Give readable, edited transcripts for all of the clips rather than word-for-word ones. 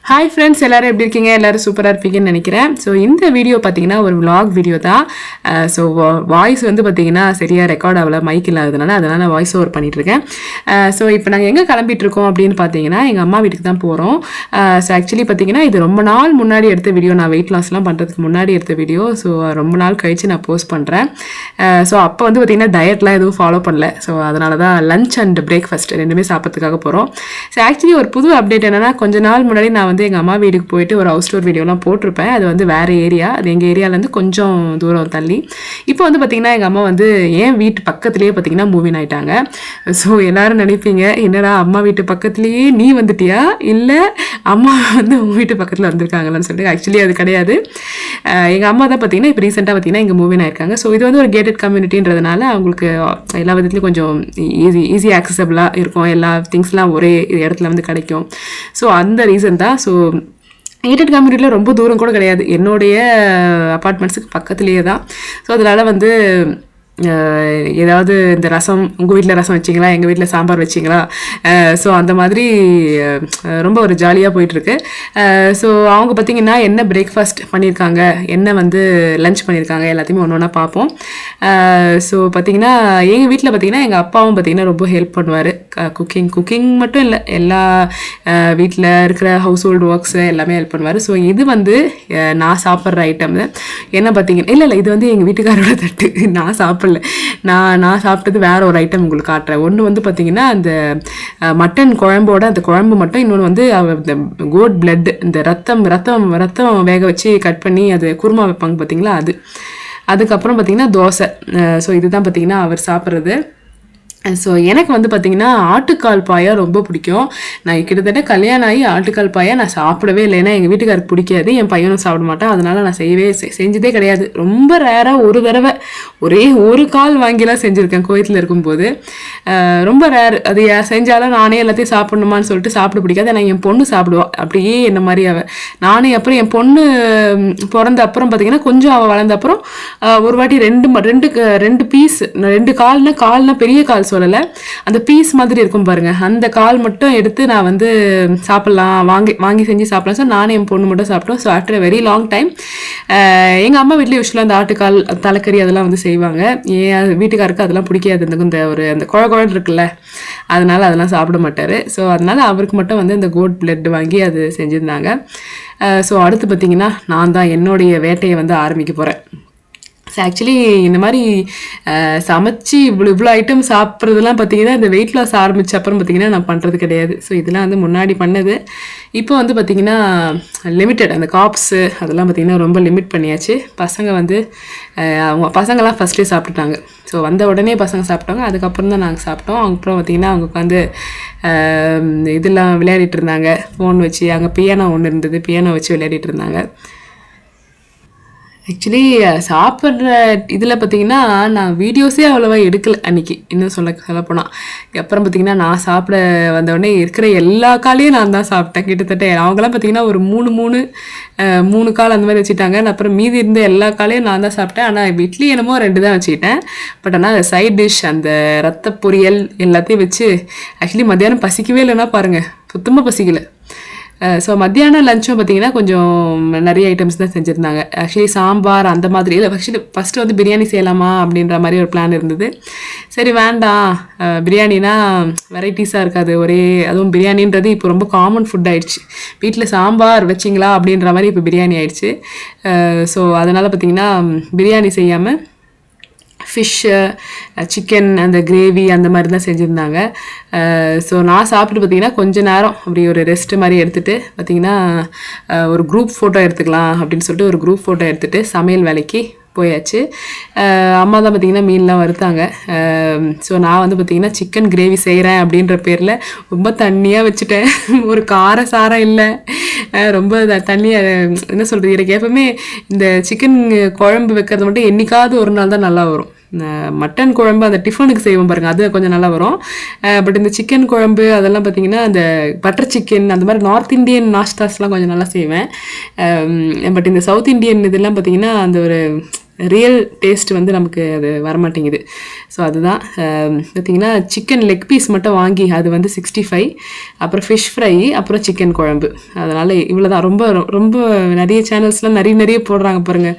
Hi friends, எல்லோரும் எப்படி இருக்கீங்க? எல்லோரும் சூப்பராக இருப்பீங்கன்னு நினைக்கிறேன். ஸோ இந்த வீடியோ பார்த்தீங்கன்னா ஒரு vlog வீடியோ தான். ஸோ வாய்ஸ் வந்து பார்த்தீங்கன்னா சரியாக ரெக்கார்ட் ஆகலை, மைக் இல்லாததுனால அதனால் நான் வாய்ஸ் ஓவர் பண்ணிகிட்ருக்கேன். ஸோ இப்போ நாங்கள் எங்கே கிளம்பிட்டுருக்கோம் அப்படின்னு பார்த்தீங்கன்னா எங்கள் அம்மா வீட்டுக்கு தான் போகிறோம். ஸோ ஆக்சுவலி பார்த்தீங்கன்னா இது ரொம்ப நாள் முன்னாடி எடுத்த வீடியோ, நான் வெயிட் லாஸ்லாம் பண்ணுறதுக்கு முன்னாடி எடுத்த வீடியோ. ஸோ ரொம்ப நாள் கழித்து நான் போஸ்ட் பண்ணுறேன். ஸோ அப்போ வந்து பார்த்தீங்கன்னா டயட்லாம் எதுவும் ஃபாலோ பண்ணல. ஸோ அதனால தான் லஞ்ச் அண்ட் பிரேக்ஃபாஸ்ட் ரெண்டுமே சாப்பிட்றதுக்காக போகிறோம். ஸோ ஆக்சுவலி ஒரு புது அப்டேட் என்னென்னா, கொஞ்ச நாள் முன்னாடி நான் வந்து எங்கள் அம்மா வீட்டுக்கு போயிட்டு ஒரு ஹவுஸ் டூர் வீடியோலாம் போட்டிருப்பேன். அது வந்து வேறு ஏரியா, அது எங்கள் ஏரியாவிலேருந்து கொஞ்சம் தூரம் தள்ளி. இப்போ வந்து பார்த்திங்கன்னா எங்கள் அம்மா வந்து என் வீட்டு பக்கத்துலேயே பார்த்திங்கன்னா மூவின் ஆகிட்டாங்க. ஸோ எல்லோரும் நினைப்பீங்க, என்னடா அம்மா வீட்டு பக்கத்துலேயே நீ வந்துட்டியா, இல்லை அம்மா வந்து உங்கள் வீட்டு பக்கத்தில் வந்திருக்காங்களான்னு சொல்லிட்டு. ஆக்சுவலி அது கிடையாது. எங்கள் அம்மா தான் பார்த்திங்கன்னா இப்போ ரீசெண்டாக பார்த்திங்கன்னா இங்கே மூவின் ஆகிருக்காங்க. ஸோ இது வந்து ஒரு கேட்டட் கம்யூனிட்டின்றதுனால அவங்களுக்கு எல்லா விதத்துலையும் கொஞ்சம் ஈஸி ஆக்சசபிளாக இருக்கும், எல்லா திங்ஸ்லாம் ஒரே இடத்துல வந்து கிடைக்கும். ஸோ அந்த ரீசன் தான். ஸோ கேட்டட் கம்யூனிட்டியில் ரொம்ப தூரம் கூட கிடையாது, என்னுடைய அப்பார்ட்மெண்ட்ஸுக்கு பக்கத்துலேயே தான். ஸோ அதனால் வந்து ஏதாவது இந்த ரசம், உங்கள் வீட்டில் ரசம் வச்சிங்களா, எங்கள் வீட்டில் சாம்பார் வச்சிங்களா, ஸோ அந்த மாதிரி ரொம்ப ஒரு ஜாலியாக போயிட்டுருக்கு. ஸோ அவங்க பார்த்திங்கன்னா என்ன பிரேக்ஃபாஸ்ட் பண்ணியிருக்காங்க, என்ன வந்து லஞ்ச் பண்ணியிருக்காங்க, எல்லாத்தையுமே ஒன்று ஒன்றா பார்ப்போம். ஸோ பார்த்திங்கன்னா எங்கள் வீட்டில் பார்த்திங்கன்னா எங்கள் அப்பாவும் பார்த்திங்கன்னா ரொம்ப ஹெல்ப் பண்ணுவார். குக்கிங் மட்டும் இல்லை, எல்லா வீட்டில் இருக்கிற ஹவுஸ் ஹோல்டு ஒர்க்ஸு எல்லாமே ஹெல்ப் பண்ணுவார். ஸோ இது வந்து நான் சாப்பிட்ற ஐட்டம் என்ன பார்த்திங்கன்னா, இல்லை இது வந்து எங்கள் வீட்டுக்காரோட தட்டு, நான் சாப்பிட்ல. நான் சாப்பிட்டது வேற ஒரு ஐட்டம் உங்களுக்கு காட்டுறேன். ஒன்று வந்து பார்த்தீங்கன்னா அந்த மட்டன் குழம்போட அந்த குழம்பு மட்டும், இன்னொன்று வந்து இந்த கோட் பிளட், இந்த ரத்தம் வேக வச்சு கட் பண்ணி அது குருமா வைப்பாங்க பார்த்தீங்களா, அதுக்கப்புறம் பார்த்தீங்கன்னா தோசை. ஸோ இதுதான் பார்த்தீங்கன்னா அவர் சாப்பிட்றது. ஸோ எனக்கு வந்து பார்த்திங்கன்னா ஆட்டுக்கால் பாயா ரொம்ப பிடிக்கும். நான் கிட்டத்தட்ட கல்யாணம் ஆகி ஆட்டுக்கால் பாயா நான் சாப்பிடவே இல்லை. ஏன்னா எங்கள் வீட்டுக்காருக்கு பிடிக்காது, என் பையனும் சாப்பிட மாட்டான். அதனால் நான் செஞ்சதே கிடையாது. ரொம்ப ரேராக ஒரு தடவை ஒரே ஒரு கால் வாங்கிலாம் செஞ்சுருக்கேன் கோயத்தில் இருக்கும்போது. ரொம்ப ரேர். அது செஞ்சாலும் நானே எல்லாத்தையும் சாப்பிட்ணுமான்னு சொல்லிட்டு சாப்பிட பிடிக்காது. ஆனால் என் பொண்ணு சாப்பிடுவாள் அப்படியே என்ன மாதிரி. நானே அப்புறம் என் பொண்ணு பிறந்த அப்புறம் பார்த்திங்கன்னா கொஞ்சம் அவள் வளர்ந்த அப்புறம் ஒரு வாட்டி ரெண்டு பீஸ், 2 கால்னா பெரிய கால் சொல்லலை, அந்த பீஸ் மாதிரி இருக்கும் பாருங்க, அந்த கால் மட்டும் எடுத்து நான் வந்து சாப்பிட்லாம், வாங்கி செஞ்சு சாப்பிடலாம். ஸோ நானும் என் பொண்ணு மட்டும் சாப்பிட்டோம். So after very long time. எங்கள் அம்மா வீட்டில் யூஸ்வலாக அந்த ஆட்டுக்கால் தலைக்கறி அதெல்லாம் வந்து செய்வாங்க. என் வீட்டுக்காருக்கு அதெல்லாம் பிடிக்காது, அந்த குழகுழன்னு இருக்குல்ல, அதனால அதெல்லாம் சாப்பிட மாட்டார். ஸோ அதனால அவருக்கு மட்டும் வந்து இந்த கோட் பிளட் வாங்கி அது செஞ்சுருந்தாங்க. ஸோ அடுத்து பார்த்திங்கன்னா நான் தான் என்னுடைய வேட்டையை வந்து ஆரம்பிக்க போகிறேன். ஸோ ஆக்சுவலி இந்த மாதிரி சமைச்சு இவ்வளோ ஐட்டம் சாப்பிட்றதுலாம் பார்த்திங்கன்னா இந்த வெயிட் லாஸ் ஆரம்பித்த அப்புறம் பார்த்திங்கன்னா நான் பண்ணுறது கிடையாது. ஸோ இதெல்லாம் வந்து முன்னாடி பண்ணது. இப்போ வந்து பார்த்திங்கன்னா லிமிட்டட், அந்த காப்ஸு அதெல்லாம் பார்த்திங்கன்னா ரொம்ப லிமிட் பண்ணியாச்சு. அவங்க பசங்கள்லாம் ஃபஸ்ட்டே சாப்பிட்டுட்டாங்க. ஸோ வந்த உடனே பசங்க சாப்பிட்டாங்க, அதுக்கப்புறம் தான் நாங்கள் சாப்பிட்டோம். அப்புறம் பார்த்திங்கன்னா அவங்க உட்காந்து இதெல்லாம் விளையாடிட்டு இருந்தாங்க, ஃபோன் வச்சு. அங்கே பியானோ ஒன்று இருந்தது, பியானோ வச்சு விளையாடிட்டு இருந்தாங்க. ஆக்சுவலி சாப்பிட்ற இதில் பார்த்திங்கன்னா நான் வீடியோஸே அவ்வளோவா எடுக்கலை அன்றைக்கி, இன்னும் சொல்லப்போனால். அப்புறம் பார்த்திங்கன்னா நான் சாப்பிட வந்தவுடனே இருக்கிற எல்லா காலையும் நான் தான் சாப்பிட்டேன். கிட்டத்தட்ட அவங்களாம் பார்த்திங்கன்னா ஒரு மூணு கால் அந்த மாதிரி வச்சுட்டாங்க. அப்புறம் மீதி இருந்த எல்லா காலையும் நான் தான் சாப்பிட்டேன். ஆனால் இட்லி என்னமோ 2 தான் வச்சுக்கிட்டேன். பட் ஆனால் சைட் டிஷ், அந்த ரத்த பொரியல் எல்லாத்தையும் வச்சு ஆக்சுவலி மத்தியானம் பசிக்கவே இல்லைன்னா பாருங்கள், சுத்தமாக பசிக்கலை. ஸோ மத்தியானம் லஞ்சும் பார்த்திங்கன்னா கொஞ்சம் நிறைய ஐட்டம்ஸ் தான் செஞ்சுருந்தாங்க. ஆக்சுவலி சாம்பார் அந்த மாதிரி இல்லை. ஆக்சுவலி ஃபஸ்ட்டு வந்து பிரியாணி செய்யலாமா அப்படின்ற மாதிரி ஒரு பிளான் இருந்தது. சரி வேண்டாம், பிரியாணினா வெரைட்டிஸாக இருக்காது அதுவும் பிரியாணின்றது இப்போ ரொம்ப காமன் ஃபுட் ஆகிடுச்சு. வீட்டில் சாம்பார் வச்சிங்களா அப்படின்ற மாதிரி இப்போ பிரியாணி ஆகிடுச்சு. ஸோ அதனால் பார்த்திங்கன்னா பிரியாணி செய்யாமல் ஃபிஷ்ஷு, சிக்கன், அந்த கிரேவி அந்த மாதிரி தான் செஞ்சுருந்தாங்க. ஸோ நான் சாப்பிட்டு பார்த்திங்கன்னா கொஞ்ச நேரம் அப்படி ஒரு ரெஸ்ட் மாதிரி எடுத்துகிட்டு பார்த்திங்கன்னா ஒரு குரூப் ஃபோட்டோ எடுத்துக்கலாம் அப்படின்னு சொல்லிட்டு ஒரு குரூப் ஃபோட்டோ எடுத்துகிட்டு சமையல் வேலைக்கு போயாச்சு. அம்மா தான் பார்த்திங்கன்னா மீன்லாம் வறுத்தாங்க. ஸோ நான் வந்து பார்த்திங்கன்னா சிக்கன் கிரேவி செய்கிறேன் அப்படின்ற பேரில் ரொம்ப தண்ணியாக வச்சுட்டேன். ஒரு சாரம் இல்லை, ரொம்ப தண்ணியாக. என்ன சொல்கிறது, எனக்கு எப்பவுமே இந்த சிக்கன் குழம்பு வைக்கிறது மட்டும் என்றைக்காவது ஒரு நாள் தான் நல்லா வரும். மட்டன் குழம்பு அந்த டிஃபனுக்கு செய்வோம் பாருங்கள், அது கொஞ்சம் நல்லா வரும். பட் இந்த சிக்கன் குழம்பு அதெல்லாம் பார்த்திங்கன்னா அந்த பட்டர் சிக்கன் அந்த மாதிரி நார்த் இந்தியன் நாஷ்டாஸ்லாம் கொஞ்சம் நல்லா செய்வேன். பட் இந்த சவுத் இண்டியன் இதெல்லாம் பார்த்திங்கன்னா அந்த ஒரு ரியல் டேஸ்ட் வந்து நமக்கு அது வரமாட்டேங்குது. ஸோ அதுதான் பார்த்திங்கன்னா சிக்கன் லெக் பீஸ் மட்டும் வாங்கி அது வந்து 65, அப்புறம் ஃபிஷ் ஃப்ரை, அப்புறம் சிக்கன் குழம்பு. அதனால் இவ்வளோ தான். ரொம்ப ரொம்ப நிறைய சேனல்ஸ்லாம் நிறைய போடுறாங்க பாருங்கள்.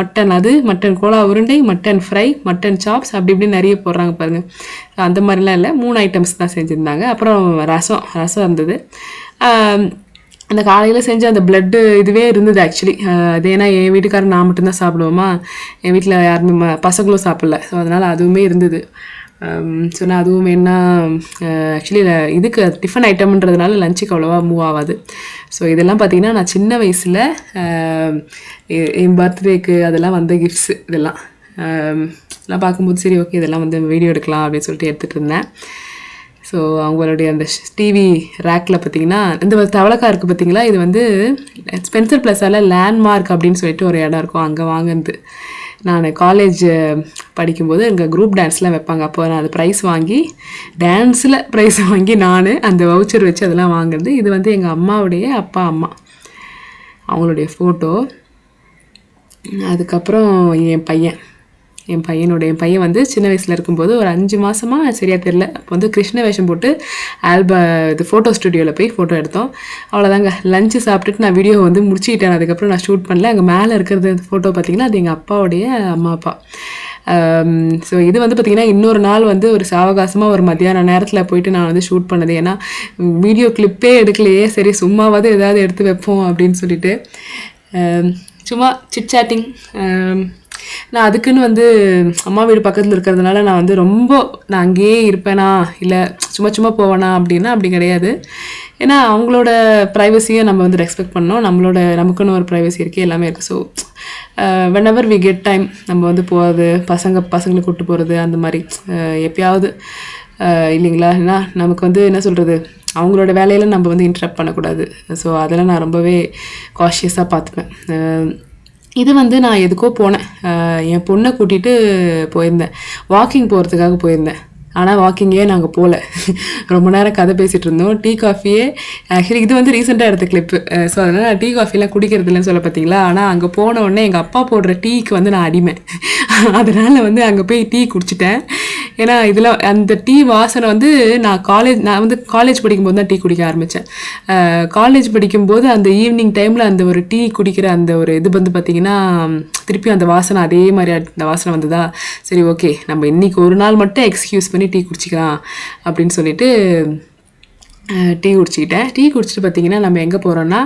மட்டன் கோலா உருண்டை, மட்டன் ஃப்ரை, மட்டன் சாப்ஸ் அப்படி இப்படி நிறைய போடுறாங்க பாருங்கள். அந்த மாதிரிலாம் இல்லை, 3 ஐட்டம்ஸ் தான் செஞ்சுருந்தாங்க. அப்புறம் ரசம் இருந்தது. அந்த காலையில் செஞ்ச அந்த பிளட்டு இதுவே இருந்தது ஆக்சுவலி. அது ஏன்னா என் வீட்டுக்காரர் நான் மட்டும்தான் சாப்பிடுவோமா, என் வீட்டில் யாருமே பசங்களும் சாப்பிடல. ஸோ அதனால் அதுவுமே இருந்தது. ஸோ நான் அதுவும் வேணா ஆக்சுவலி இதுக்கு டிஃபன் ஐட்டம்ன்றதுனால லஞ்சுக்கு அவ்வளோவா மூவ் ஆகாது. ஸோ இதெல்லாம் பார்த்திங்கன்னா நான் சின்ன வயசில் என் பர்த்டேக்கு அதெல்லாம் வந்த கிஃப்ட்ஸு. இதெல்லாம் பார்க்கும்போது சரி ஓகே இதெல்லாம் வந்து வீடியோ எடுக்கலாம் அப்படின்னு சொல்லிட்டு எடுத்துகிட்டு இருந்தேன். ஸோ அவங்களுடைய அந்த டிவி ரேக்கில் பார்த்திங்கன்னா இந்த தவளைக்கா இருக்குது பார்த்திங்களா, இது வந்து ஸ்பென்சர் ப்ளஸால் லேண்ட்மார்க் அப்படின்னு சொல்லிட்டு ஒரு இடம் இருக்கும், அங்கே வாங்கினது. நான் காலேஜ் படிக்கும்போது எங்கள் குரூப் டான்ஸ்லாம் வைப்பாங்க. அப்போ நான் அது ப்ரைஸ் வாங்கி டான்ஸில் ப்ரைஸ் வாங்கி நான் அந்த வவுச்சர் வச்சு அதெல்லாம் வாங்குறது. இது வந்து எங்கள் அம்மாவுடைய அம்மா அவங்களுடைய ஃபோட்டோ. அதுக்கப்புறம் என் பையன் வந்து சின்ன வயசில் இருக்கும்போது ஒரு 5 மாதமாக சரியாக தெரில, அப்போ வந்து கிருஷ்ண வேஷம் போட்டு இது ஃபோட்டோ ஸ்டுடியோவில் போய் ஃபோட்டோ எடுத்தோம். அவ்வளோதாங்க. லஞ்சு சாப்பிட்டுட்டு நான் வீடியோ வந்து முடிச்சுக்கிட்டேன். அதுக்கப்புறம் நான் ஷூட் பண்ணல. அங்கே மேலே இருக்கிறது ஃபோட்டோ பார்த்திங்கன்னா அது எங்கள் அப்பாவுடைய அம்மா அப்பா. ஸோ இது வந்து பார்த்திங்கன்னா இன்னொரு நாள் வந்து ஒரு சாவகாசமாக ஒரு மத்தியான நேரத்தில் போயிட்டு நான் வந்து ஷூட் பண்ணது. ஏன்னா வீடியோ கிளிப்பே எடுக்கலையே, சரி சும்மாவது ஏதாவது எடுத்து வைப்போம் அப்படின்னு சொல்லிட்டு சும்மா சிட் சாட்டிங். நான் அதுக்குன்னு வந்து அம்மா வீடு பக்கத்தில் இருக்கிறதுனால நான் வந்து நான் அங்கேயே இருப்பேனா இல்லை சும்மா போவேனா அப்படின்னா அப்படி கிடையாது. ஏன்னா அவங்களோட ப்ரைவசியை நம்ம வந்து ரெஸ்பெக்ட் பண்ணோம், நமக்குன்னு ஒரு ப்ரைவசி இருக்குது, எல்லாமே இருக்குது. So whenever we get time நம்ம வந்து போகிறது, பசங்களை கூப்பிட்டு போகிறது அந்த மாதிரி எப்பயாவது இல்லைங்களா. ஏன்னா நமக்கு வந்து என்ன சொல்கிறது, அவங்களோட வேலையில் நம்ம வந்து இன்டரப்ட் பண்ணக்கூடாது. ஸோ அதெல்லாம் நான் ரொம்பவே காஷியஸாக பார்த்துப்பேன். இது வந்து நான் எதுக்கோ போனேன், என் பொண்ணை கூட்டிகிட்டு போயிருந்தேன், வாக்கிங் போகிறதுக்காக போயிருந்தேன். ஆனால் வாக்கிங்கே நாங்கள் போகல, ரொம்ப நேரம் கதை பேசிகிட்டு இருந்தோம். டீ காஃபியே ஆக்சுவலி இது வந்து ரீசெண்டாக எடுத்த கிளிப்பு. ஸோ அதனால் நான் டீ காஃபிலாம் குடிக்கிறது இல்லைன்னு சொல்ல பார்த்தீங்களா. ஆனால் அங்கே போன உடனே எங்கள் அப்பா போடுற டீக்கு வந்து நான் அடிமை. அதனால் வந்து அங்கே போய் டீ குடிச்சிட்டேன். ஏன்னா இதில் அந்த டீ வாசனை வந்து நான் வந்து காலேஜ் படிக்கும்போது தான் டீ குடிக்க ஆரம்பித்தேன். காலேஜ் படிக்கும்போது அந்த ஈவினிங் டைமில் அந்த ஒரு டீ குடிக்கிற அந்த ஒரு இது வந்து பார்த்திங்கன்னா திருப்பி அந்த வாசனை அதே மாதிரி அந்த வாசனை வந்ததா, சரி ஓகே நம்ம இன்றைக்கி ஒரு நாள் மட்டும் எக்ஸ்கியூஸ் பண்ணி டீ குடிச்சிக்கலாம் அப்படின்னு சொல்லிட்டு டீ குடிச்சிக்கிட்டேன். டீ குடிச்சிட்டு பார்த்திங்கன்னா நம்ம எங்கே போகிறோன்னா,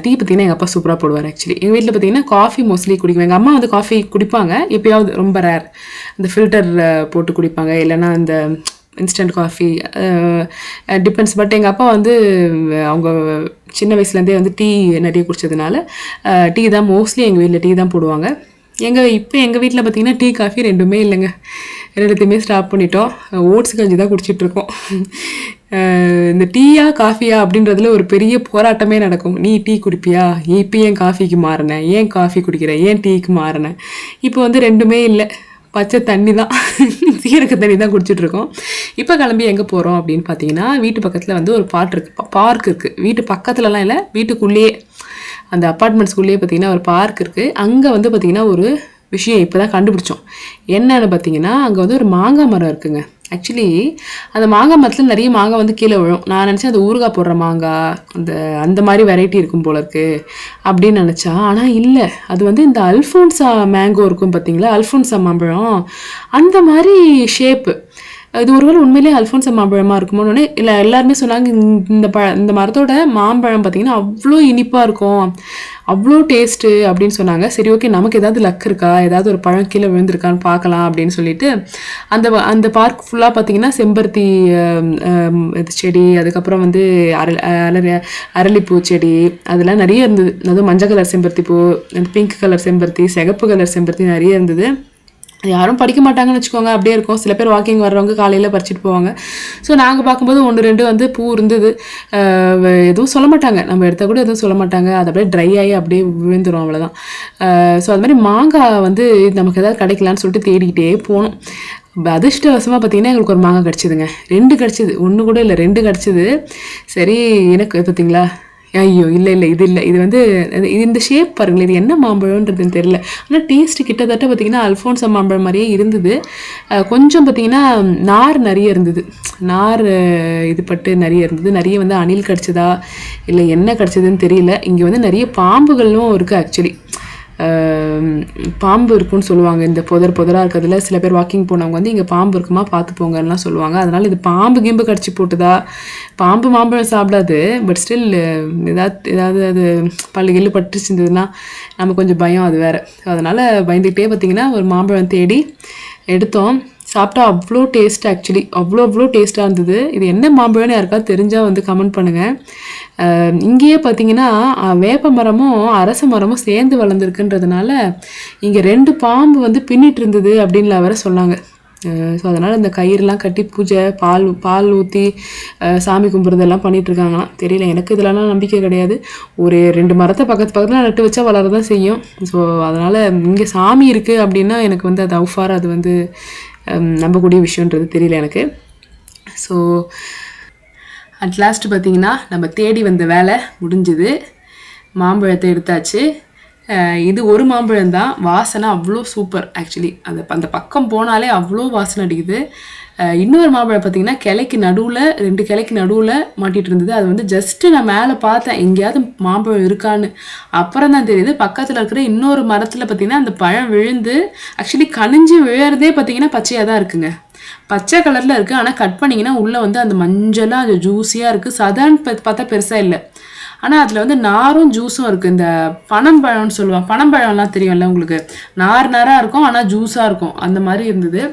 டீ பார்த்திங்கன்னா எங்கள் அப்பா சூப்பராக போடுவார். ஆக்சுவலி எங்கள் வீட்டில் பார்த்திங்கன்னா காஃபி மோஸ்ட்லி குடிக்குவேன். எங்கள் அம்மா வந்து காஃபி குடிப்பாங்க எப்போயாவது, ரொம்ப ரேர். அந்த ஃபில்டர் போட்டு குடிப்பாங்க, இல்லைன்னா அந்த இன்ஸ்டன்ட் காஃபி டிபெண்ட்ஸ். பட் எங்கள் அப்பா வந்து அவங்க சின்ன வயசுலேருந்தே வந்து டீ நிறைய குடித்ததுனால டீ தான் மோஸ்ட்லி எங்கள் வீட்டில் டீ தான் போடுவாங்க. இப்போ எங்கள் வீட்டில் பார்த்திங்கன்னா டீ காஃபி ரெண்டுமே இல்லைங்க, ரெண்டுத்தையுமே ஸ்டாப் பண்ணிட்டோம். ஓட்ஸ் கஞ்சி தான் குடிச்சிட்ருக்கோம். இந்த டீயா காஃபியா அப்படின்றதுல ஒரு பெரிய போராட்டமே நடக்கும். நீ டீ குடிப்பியா, இப்போ ஏன் காஃபிக்கு மாறினேன், ஏன் காஃபி குடிக்கிற, ஏன் டீக்கு மாறினேன். இப்போ வந்து ரெண்டுமே இல்லை, பச்சை தண்ணி தான், சீரக தண்ணி தான் குடிச்சிட்ருக்கோம். இப்போ கிளம்பி எங்கே போகிறோம் அப்படின்னு பார்த்தீங்கன்னா, வீட்டு பக்கத்தில் வந்து ஒரு பார்க் இருக்குது. வீட்டு பக்கத்துலலாம் இல்லை, வீட்டுக்குள்ளேயே அந்த அப்பார்ட்மெண்ட்ஸ்குள்ளேயே பார்த்திங்கன்னா ஒரு பார்க் இருக்குது. அங்கே வந்து பார்த்திங்கன்னா ஒரு விஷயம் இப்போ தான் கண்டுபிடிச்சோம். என்னென்னு பார்த்தீங்கன்னா, அங்கே வந்து ஒரு மாங்காய் மரம் இருக்குங்க. ஆக்சுவலி அந்த மாங்காய் மரத்தில் நிறைய மாங்காய் வந்து கீழே விழும். நான் நினச்சேன் அந்த ஊறுகாய் போடுற மாங்காய் அந்த மாதிரி வெரைட்டி இருக்கும் போல இருக்குது அப்படின்னு நினச்சா. ஆனால் இல்லை, அது வந்து இந்த அல்ஃபோன்சா மேங்கோ இருக்கும் பார்த்தீங்களா, அல்ஃபோன்சா மாம்பழம், அந்த மாதிரி ஷேப்பு. இது ஒருவேளை உண்மையிலேயே அல்ஃபோன்சா மாம்பழமாக இருக்குமோன்னு இல்லை, எல்லாருமே சொன்னாங்க இந்த மரத்தோட மாம்பழம் பார்த்திங்கன்னா அவ்வளோ இனிப்பாக இருக்கும், அவ்வளோ டேஸ்ட்டு அப்படின்னு சொன்னாங்க. சரி ஓகே, நமக்கு ஏதாவது லக் இருக்கா, ஏதாவது ஒரு பழம் கீழே விழுந்திருக்கான்னு பார்க்கலாம் அப்படின்னு சொல்லிட்டு அந்த பார்க் ஃபுல்லாக பார்த்திங்கன்னா செம்பருத்தி செடி, அதுக்கப்புறம் வந்து அரளிப்பூ செடி அதெல்லாம் நிறைய இருந்தது. அதுவும் மஞ்சள் கலர் செம்பருத்தி பூ, பிங்க் கலர் செம்பருத்தி, சிகப்பு கலர் செம்பருத்தி நிறைய இருந்தது. யாரும் படிக்க மாட்டாங்கன்னு வச்சுக்கோங்க, அப்படியே இருக்கும். சில பேர் வாக்கிங் வர்றவங்க காலையில் பறிச்சுட்டு போவாங்க. ஸோ நாங்கள் பார்க்கும்போது 1-2 வந்து பூ இருந்தது. எதுவும் சொல்ல மாட்டாங்க, நம்ம எடுத்தால் கூட எதுவும் சொல்ல மாட்டாங்க. அது அப்படியே ட்ரை ஆகி அப்படியே விழுந்துடும், அவ்வளோதான். ஸோ அது மாதிரி மாங்காய் வந்து நமக்கு எதாவது கிடைக்கலான்னு சொல்லிட்டு தேடிக்கிட்டே போனோம். அதிர்ஷ்டவசமாக பார்த்திங்கன்னா எங்களுக்கு ஒரு மாங்காய் கிடச்சிதுங்க. 2 கிடச்சிது, 1 கூட இல்லை, 2 கிடச்சிது. சரி, எனக்கு பார்த்திங்களா ஐயோ இல்லை இது இல்லை, இது வந்து இது இந்த ஷேப் பாருங்களேன், இது என்ன மாம்பழம்ன்றதுன்னு தெரியல. ஆனால் டேஸ்ட்டு கிட்டத்தட்ட பார்த்திங்கன்னா அல்ஃபோன்சா மாம்பழம் மாதிரியே இருந்தது. கொஞ்சம் பார்த்திங்கன்னா நார் நிறைய இருந்தது, நார் இது பட்டு நிறைய இருந்தது. நிறைய வந்து அணில் கடிச்சதா இல்லை என்ன கடிச்சதுன்னு தெரியல. இங்கே வந்து நிறைய பாம்புகளும் இருக்குது ஆக்சுவலி. பாம்பு இருக்குன்னு சொல்லுவாங்க இந்த புதராக இருக்கிறதுல. சில பேர் வாக்கிங் போனவங்க வந்து இங்கே பாம்பு இருக்குமா பார்த்து போங்கலாம் சொல்லுவாங்க. அதனால் இது பாம்பு கிம்பு கடிச்சு போட்டுதா, பாம்பு மாம்பழம் சாப்பிடாது, பட் ஸ்டில் ஏதாவது அது பல்லு கில்லு பட்டு செஞ்சதுன்னா நம்ம கொஞ்சம் பயம், அது வேறு. அதனால் பயந்துக்கிட்டே பார்த்திங்கன்னா ஒரு மாம்பழம் தேடி எடுத்தோம். சாப்பிட்டா அவ்வளோ டேஸ்ட், ஆக்சுவலி அவ்வளோ டேஸ்ட்டாக இருந்தது. இது என்ன மாம்பழம்னு யாருக்காவது தெரிஞ்சால் வந்து கமெண்ட் பண்ணுங்கள். இங்கேயே பார்த்தீங்கன்னா வேப்ப மரமும் அரச மரமும் சேர்ந்து வளர்ந்துருக்குன்றதுனால இங்கே 2 பாம்பு வந்து பின்னிட்டு இருந்தது அப்படின்லாம் வேற சொன்னாங்க. ஸோ அதனால் இந்த கயிறுலாம் கட்டி பூஜை பால் ஊற்றி சாமி கும்பிட்றதெல்லாம் பண்ணிகிட்ருக்காங்களாம். தெரியல, எனக்கு இதெல்லாம் நம்பிக்கை கிடையாது. ஒரு 2 மரத்தை பக்கத்தில் நட்டு வச்சா வளரதான் செய்யும். ஸோ அதனால் இங்கே சாமி இருக்குது அப்படின்னா எனக்கு வந்து அது அவுஃபார், அது வந்து நம்பக்கூடிய விஷயன்றது தெரியல எனக்கு. ஸோ அட் லாஸ்ட் பார்த்திங்கன்னா நம்ம தேடி வந்த வேலை முடிஞ்சுது. மாம்பழத்தை எடுத்தாச்சு. இது ஒரு மாம்பழம் தான், வாசனை அவ்வளோ சூப்பர் ஆக்சுவலி. அந்த பக்கம் போனாலே அவ்வளோ வாசனை அடிக்குது. இன்னொரு மாம்பழம் பார்த்திங்கன்னா கிளைக்கு நடுவில் 2 கிளைக்கு நடுவில் மாட்டிகிட்டு இருந்தது. அது வந்து ஜஸ்ட்டு நான் மேலே பார்த்தேன் எங்கேயாவது மாம்பழம் இருக்கான்னு. அப்புறம் தான் தெரியுது பக்கத்தில் இருக்கிற இன்னொரு மரத்தில் பார்த்திங்கன்னா அந்த பழம் விழுந்து ஆக்சுவலி கனிஞ்சு விழுறதே பார்த்திங்கன்னா பச்சையாக தான் இருக்குங்க, பச்சை கலரில் இருக்குது. ஆனால் கட் பண்ணிங்கன்னா உள்ளே வந்து அந்த மஞ்சளாக அது ஜூஸியாக இருக்குது. சாதாரண பார்த்தா பெருசாக இல்லை, ஆனால் அதில் வந்து நாரும் ஜூஸும் இருக்குது. இந்த பனம்பழம்னு சொல்லுவாங்க, பனம்பழம்லாம் தெரியும்ல உங்களுக்கு, நாராக இருக்கும் ஆனால் ஜூஸாக இருக்கும், அந்த மாதிரி இருந்தது.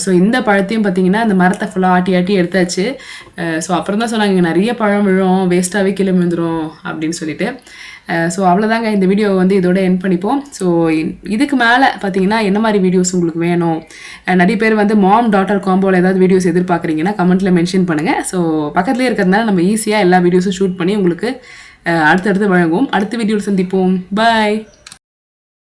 ஸோ இந்த பழத்தையும் பார்த்திங்கன்னா இந்த மரத்தை ஃபுல்லாக ஆட்டி எடுத்தாச்சு. ஸோ அப்புறம் தான் சொன்னாங்க இங்கே நிறைய பழம் விழும், வேஸ்ட்டாகவே கீழே விழுந்துடும் அப்படின்னு சொல்லிட்டு. ஸோ அவ்வளோதாங்க, இந்த வீடியோவை வந்து இதோட எண்ட் பண்ணிப்போம். ஸோ இதுக்கு மேலே பார்த்தீங்கன்னா என்ன மாதிரி வீடியோஸ் உங்களுக்கு வேணும், நிறைய பேர் வந்து மாம் டாட்டர் காம்போவில் ஏதாவது வீடியோஸ் எதிர்பார்க்குறீங்கன்னா கமெண்ட்டில் மென்ஷன் பண்ணுங்கள். ஸோ பக்கத்துலேயே இருக்கிறதுனால நம்ம ஈஸியாக எல்லா வீடியோஸும் ஷூட் பண்ணி உங்களுக்கு அடுத்தடுத்து வழங்குவோம். அடுத்த வீடியோவில் சந்திப்போம். பாய்.